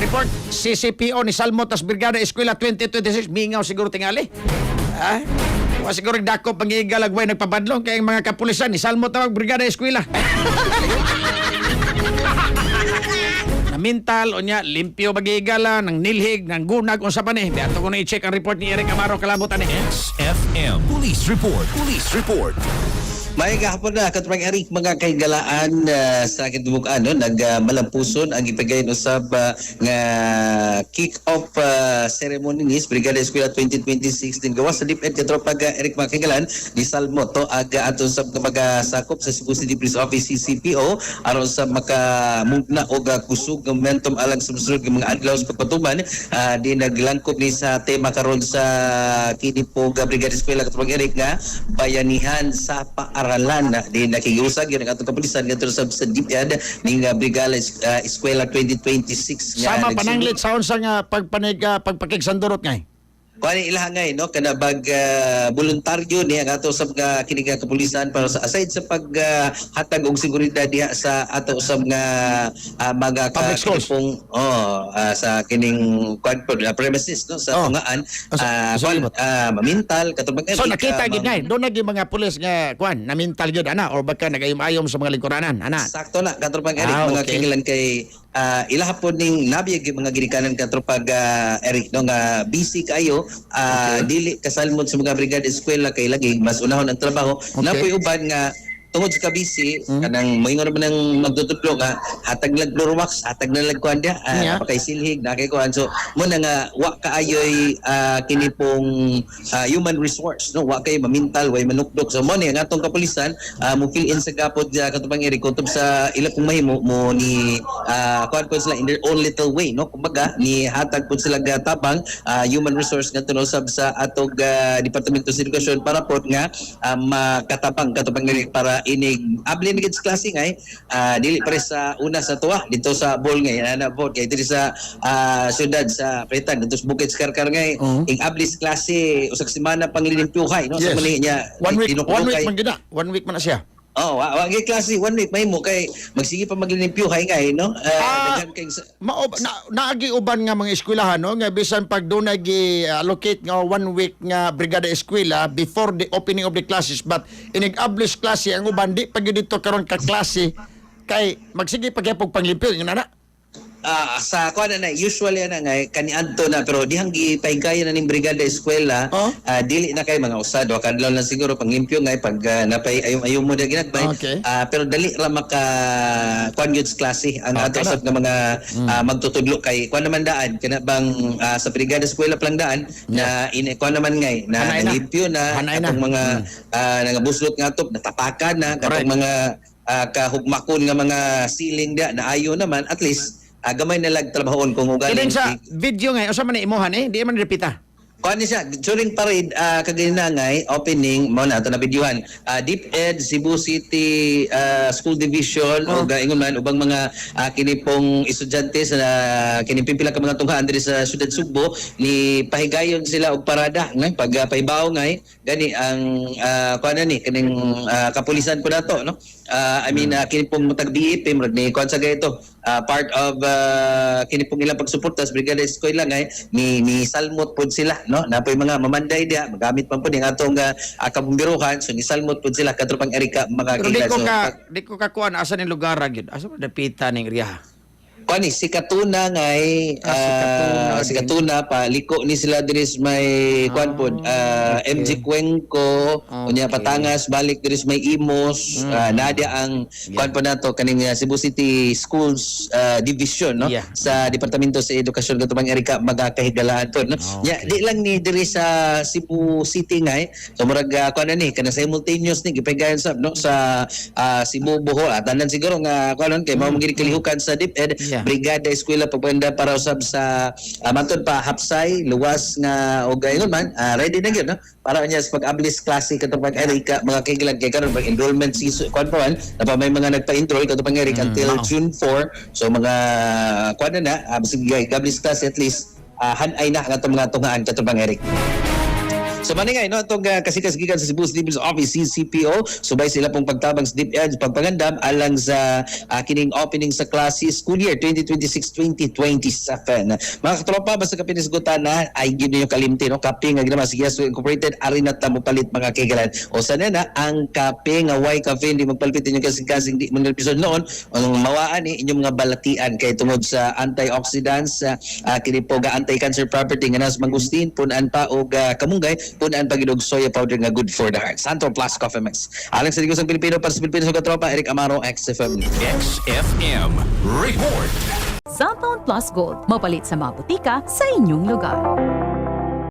report CCPO ni Salmo tas Brigada Eskwela 2026 mingaw siguro tingali. Ha? Wa siguro dako pangigalagway nagpabadlong kay mga kapulisan ni Salmo tawag Brigada Eskwela. Na mental o niya limpyo bagigala ng nilhig ng gunag unsa pa ni. Ato ko na i-check ang report ni Eric Amaro kalabot ani. SFM Police Report. Police Report. May gahapon na katupang Eric mga kaigalaan sa kitubuk-an no nagmalampuson ang ipagayon usab nga kick-off ceremony ni Brigada Eskwela 2026 din gawas sa DepEd katupang Eric mga kaigalaan ni Salmo to aga aton sa magasakop sa Cebu City Police Office CCPO aron sa makamugna og kusog ng momentum alang sa susunod ng mga adlaw sa pagpatuman di naglangkob ni sa tema karon sa kini po Brigada Eskwela katupang Eric nga bayanihan sa aralan na di nakikiusag yun ang atong kapulisan nga sa DepEd ning Brigada Eskwela 2026 nga Sama pananglit sa unsa nga pagpakigsandurot ngay. Kuani ilang ngay no kana bag voluntaryo niya nga ato usab nga kini nga kapulisan para sa aside sa paghatag og seguridad diha sa ato usab nga mga kinipong sa kining premises no sa tungaan mental katubag so nakita gid ngay do na mga pulis nga kuan na mental gyud ana or baka nagayom-ayom sa mga lingkuranan ana. Sakto na katubag mga kingilan kay ilaha po ning nabiyag mga ginikanan katropag Eric no nga busy kayo dili kasalmod sa mga Brigada Eskwela kay lagi mas unahon ang trabaho napoy uban nga tungod sa kabisi kanang moingon naman ng magtutudlo nga hatag lag Clorox hatag na lag kuan dia pakay silhig na kay kuan so mo na nga wa kaayoy kini pong human resource no wa kay mamintal way manukdok so mo ni nga atong kapulisan mo fill in sa gapot dia katubang Eric kutob sa ila pong mahimo mo ni kuan po sila in their own little way no kumbaga ni hatag po sila tabang human resource nga tunusab sa atog Departamento sa Edukasyon para po nga makatabang katubang Eric para inig abli ni kids klase ngay dili pare sa una sa tuwa dito sa ball ngay ana po kay diri sa syudad sa Pretan dito sa Bukid Karkar ngay ing ablis klase usak semana panglilimpyuhay no sa mali niya 1 week man na siya. Wagi klase 1 week may mo kay magsige pa maglilimpyuhay ngay no naagi uban nga mga eskwelahan no nga bisan pag dunay gi-allocate nga 1 week nga Brigada Eskwela before the opening of the classes but inig-ablis klase ang uban di pag dito karon ka klase kay magsige pagyapog panglimpyo nga na sa kuan na usually na nga kaniadto na pero dihang gipahigayon na ning Brigada Eskwela dili na kay mga usad wa kadlaw lang siguro panglimpyo ngay pag napay ayom mo na ginatbay pero dali ra maka kuan gyud klase ang ato usab nga mga magtutudlo kay kuan naman daan kana bang sa Brigada Eskwela plang daan na kuan naman ngay na limpyo na atong mga nangabuslot nga ato natapakan na katong mga kahugmakon nga mga ceiling da na ayo naman at least gamay na lag trabahon kung ugaling sa video ngay usa man ni imuhan di man repita kuan siya during parade kaginangay opening mo na ato na videohan DepEd Cebu City School Division o ingon man ubang mga kini pong estudyante sa kini pipila ka mga tunghaan diri sa Syudad Sugbo ni pahigayon sila og parada ngay pag pahibaw ngay gani ang kuan ni kining kapulisan po nato no I mean kini pong matag DEP murag ni kuan sa gayto part of kini pong ilang pagsuporta sa Brigada Eskwela ngay ni salmot pod sila no napoy mga mamanday dia magamit man pud ning atong kabumbiruhan so ni salmot pud sila katropang Erika mga di ko kakuan asa ning lugar gyud asa dapita ning area kuan ni si Katuna ngay si Katuna pa liko ni sila diri may kuan pod MG Cuenco unya Patangas balik diri may Imos nadia ang kuan po nato kaning Cebu City Schools Division no sa Departamento sa Edukasyon katubang Erika magakahigalaan pod no di lang ni diri sa Cebu City ngay so murag kuan ni kana simultaneous ni gipegayon sab no sa Cebu Bohol tanan siguro nga kuan kay mao maging kalihukan sa DepEd Brigada Eskwela pagpanda para usab sa mantod pa hapsay luwas nga og ingon man ready na gyud no para niya sa pag-ablis klase katong Erika mga kaigilan kay karon pag enrollment season kuan pa man na may mga nagpa-enroll katong Erika until June 4 so mga kuan na sige ablis klase at least hanay na katong mga tungaan katong Eric. So maningay no atong kasikas-gikan sa Cebu City Police Office CCPO subay sila pong pagtabang sa DepEd pagpangandam alang sa kining opening sa klase school year 2026-2027. Mga katropa basta kapin isgutan na ay gyud niyo kalimti no kape nga ginama sa Yeso Incorporated ari na ta mo palit mga kaigalan. O sana na ang kape nga white cafe hindi magpalpit inyo kasing di mo episode noon ang mawaan ni inyong mga balatian kay tungod sa antioxidants kini po ga anti-cancer property nga nas mangustin punan pa og kamunggay punan pa gid og soya powder nga good for the heart. Santo Plus Coffee Mix. Alang sa Digos ang Pilipino para sa Pilipino sa katropa Eric Amaro XFM. XFM Report. Santon Plus Gold, mapalit sa mga butika sa inyong lugar.